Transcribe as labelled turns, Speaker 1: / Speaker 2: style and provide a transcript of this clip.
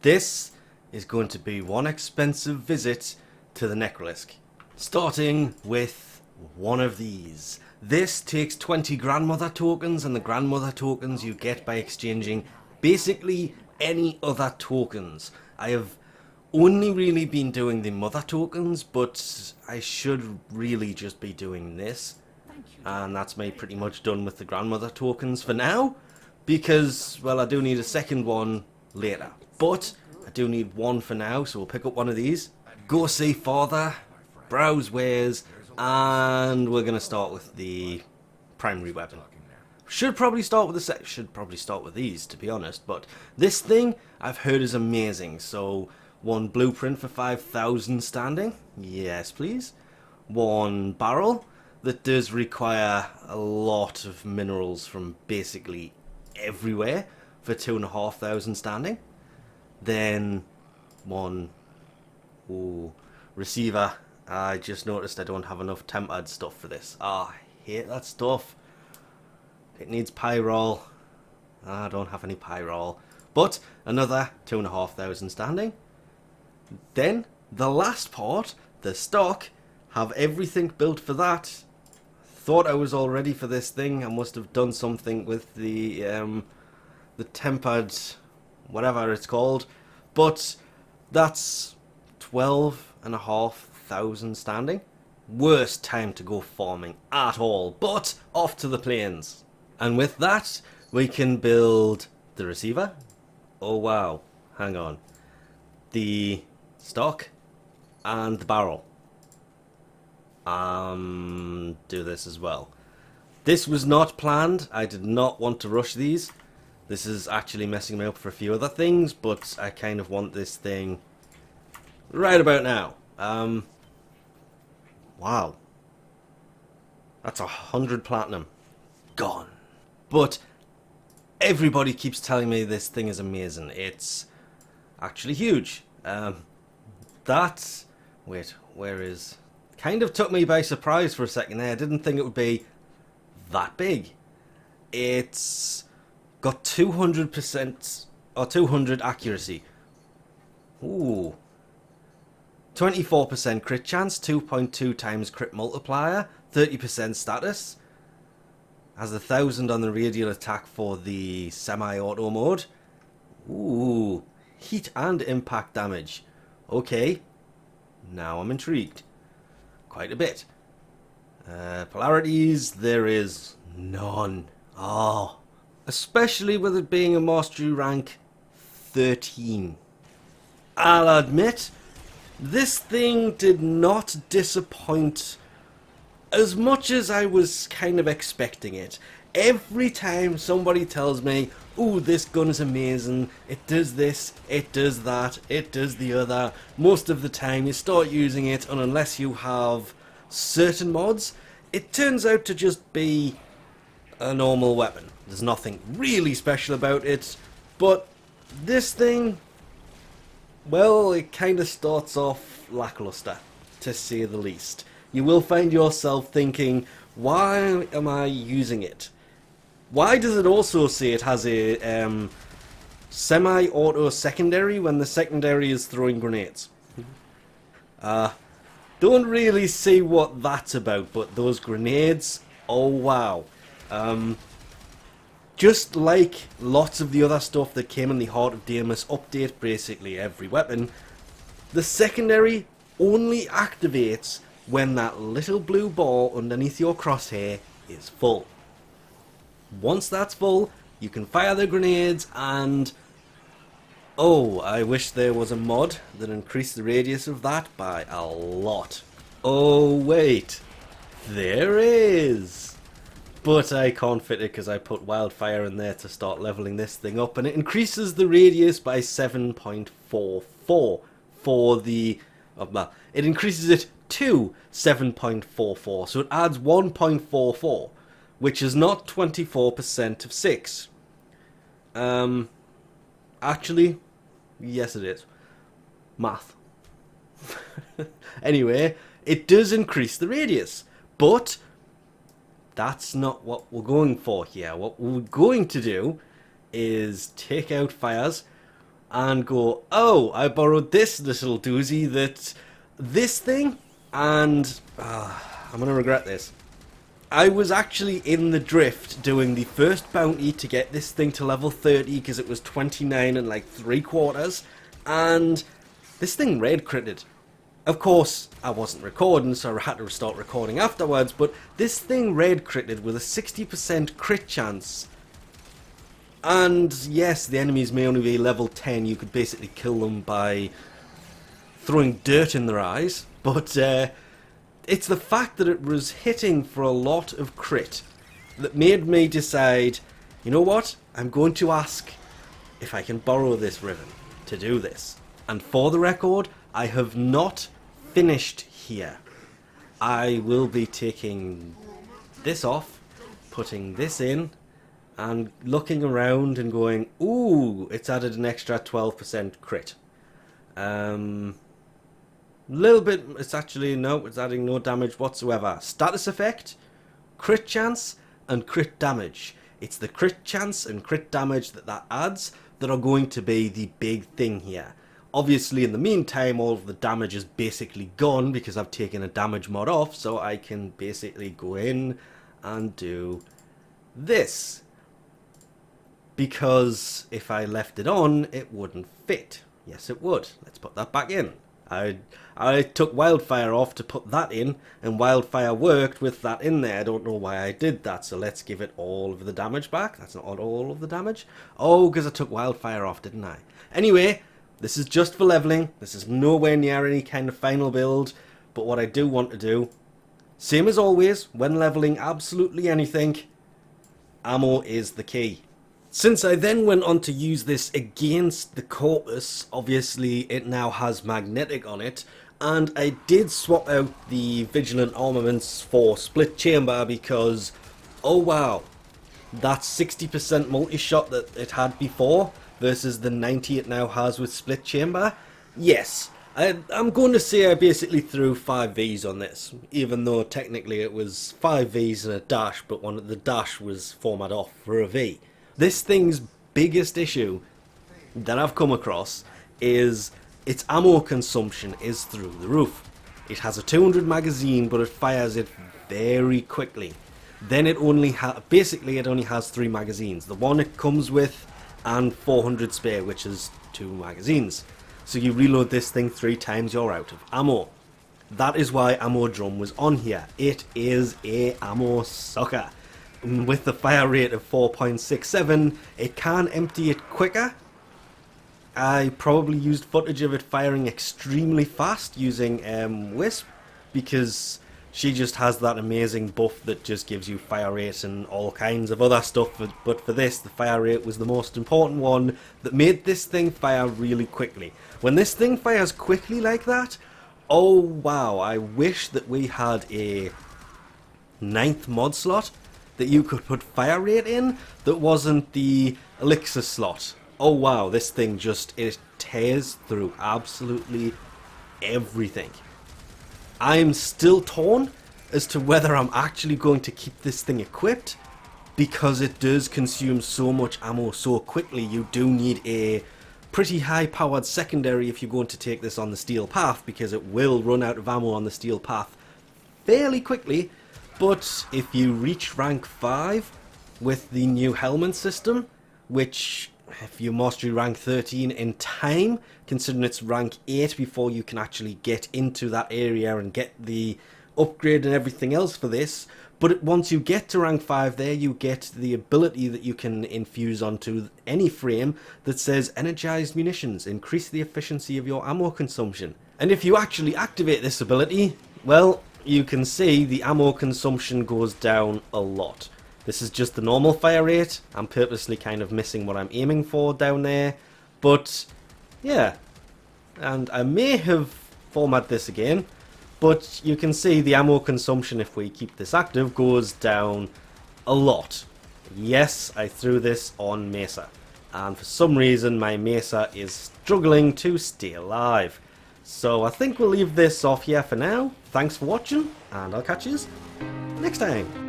Speaker 1: This is going to be one expensive visit to the Necrolisc. Starting with one of these. This takes 20 grandmother tokens, and the grandmother tokens you get by exchanging basically any other tokens. I have only really been doing the mother tokens, but I should really just be doing this. And that's me pretty much done with the grandmother tokens for now, because, well, I do need a second one later. But I do need one for now, so we'll pick up one of these. Go see father, browse wares, and we're going to start with the primary weapon. Should probably start with these, to be honest, but this thing I've heard is amazing. So one blueprint for 5,000 standing, yes please. One barrel that does require a lot of minerals from basically everywhere for 2,500 standing. Then one receiver. I just noticed I don't have enough tempered stuff for this. I hate that stuff. It needs pyrol. I don't have any pyrol. But another 2,500 standing. Then the last part, the stock, have everything built for that. Thought I was all ready for this thing. I must have done something with the tempered, whatever it's called. But that's 12,500 standing. Worst time to go farming at all. But off to the plains. And with that, we can build the receiver. Oh wow, hang on. The stock and the barrel. Do this as well. This was not planned. I did not want to rush these. This is actually messing me up for a few other things, but I kind of want this thing right about now. Wow. That's 100 platinum. Gone. But everybody keeps telling me this thing is amazing. It's actually huge. Wait, where is... Kind of took me by surprise for a second there. I didn't think it would be that big. It's got 200% or 200 accuracy. Ooh. 24% crit chance, 2.2 times crit multiplier, 30% status. Has 1,000 on the radial attack for the semi-auto mode. Ooh. Heat and impact damage. Okay. Now I'm intrigued. Quite a bit. Polarities, there is none. Oh. Especially with it being a mastery rank 13. I'll admit, this thing did not disappoint as much as I was kind of expecting it. Every time somebody tells me, ooh, this gun is amazing, it does this, it does that, it does the other, most of the time you start using it, and unless you have certain mods, it turns out to just be a normal weapon. There's nothing really special about it, but this thing, well, it kind of starts off lackluster, to say the least. You will find yourself thinking, why am I using it? Why does it also say it has a semi-auto secondary when the secondary is throwing grenades? Don't really see what that's about, but those grenades, oh wow. Just like lots of the other stuff that came in the Heart of Damus update, basically every weapon, the secondary only activates when that little blue ball underneath your crosshair is full. Once that's full, you can fire the grenades and... Oh, I wish there was a mod that increased the radius of that by a lot. Oh wait, there is! But I can't fit it because I put wildfire in there to start leveling this thing up, and it increases the radius by 7.44 for the... it increases it to 7.44, so it adds 1.44, which is not 24% of 6. Actually, yes it is. Math. Anyway, it does increase the radius, but that's not what we're going for here. What we're going to do is take out fires and go, oh, I borrowed this little doozy, this thing, and I'm going to regret this. I was actually in the drift doing the first bounty to get this thing to level 30 because it was 29 and like 3/4, and this thing raid critted. Of course, I wasn't recording, so I had to start recording afterwards, but this thing raid critted with a 60% crit chance. And yes, the enemies may only be level 10, you could basically kill them by throwing dirt in their eyes, but it's the fact that it was hitting for a lot of crit that made me decide, you know what, I'm going to ask if I can borrow this ribbon to do this. And for the record, I have not finished here. I will be taking this off, putting this in, and looking around and going, ooh, it's added an extra 12% crit. Little bit, it's actually, no, it's adding no damage whatsoever. Status effect, crit chance, and crit damage. It's the crit chance and crit damage that adds that are going to be the big thing here. Obviously, in the meantime, all of the damage is basically gone because I've taken a damage mod off, so I can basically go in and do this. Because if I left it on, it wouldn't fit. Yes, it would. Let's put that back in. I took Wildfire off to put that in, and Wildfire worked with that in there. I don't know why I did that, so let's give it all of the damage back. That's not all of the damage. Oh, because I took Wildfire off, didn't I? Anyway, this is just for leveling. This is nowhere near any kind of final build, but what I do want to do, same as always, when leveling absolutely anything, ammo is the key. Since I then went on to use this against the Corpus, obviously it now has magnetic on it, and I did swap out the Vigilant armaments for Split Chamber because, oh wow, that 60% multi-shot that it had before versus the 90 it now has with Split Chamber, yes, I'm going to say I basically threw 5 Vs on this, even though technically it was 5 Vs and a dash, but one of the dash was formatted off for a V. This thing's biggest issue that I've come across is its ammo consumption is through the roof. It has a 200 magazine, but it fires it very quickly. Then it only basically it only has 3 magazines. The one it comes with and 400 spare, which is 2 magazines. So you reload this thing 3 times, you're out of ammo. That is why Ammo Drum was on here. It is a ammo sucker. With the fire rate of 4.67, it can empty it quicker. I probably used footage of it firing extremely fast using Wisp, because she just has that amazing buff that just gives you fire rate and all kinds of other stuff. But for this, the fire rate was the most important one that made this thing fire really quickly. When this thing fires quickly like that, oh wow, I wish that we had a 9th mod slot that you could put fire rate in that wasn't the elixir slot. Oh wow, this thing just, it tears through absolutely everything. I'm still torn as to whether I'm actually going to keep this thing equipped, because it does consume so much ammo so quickly. You do need a pretty high powered secondary if you're going to take this on the steel path, because it will run out of ammo on the steel path fairly quickly. But if you reach rank 5 with the new helmet system, which if you mastery rank 13 in time, considering it's rank 8 before you can actually get into that area and get the upgrade and everything else for this, but once you get to rank 5 there, you get the ability that you can infuse onto any frame that says energized munitions, increase the efficiency of your ammo consumption. And if you actually activate this ability, well, you can see the ammo consumption goes down a lot. This is just the normal fire rate. I'm purposely kind of missing what I'm aiming for down there. But yeah, and I may have formatted this again, but you can see the ammo consumption, if we keep this active, goes down a lot. Yes, I threw this on Mesa, and for some reason my Mesa is struggling to stay alive. So I think we'll leave this off here for now. Thanks for watching, and I'll catch you next time.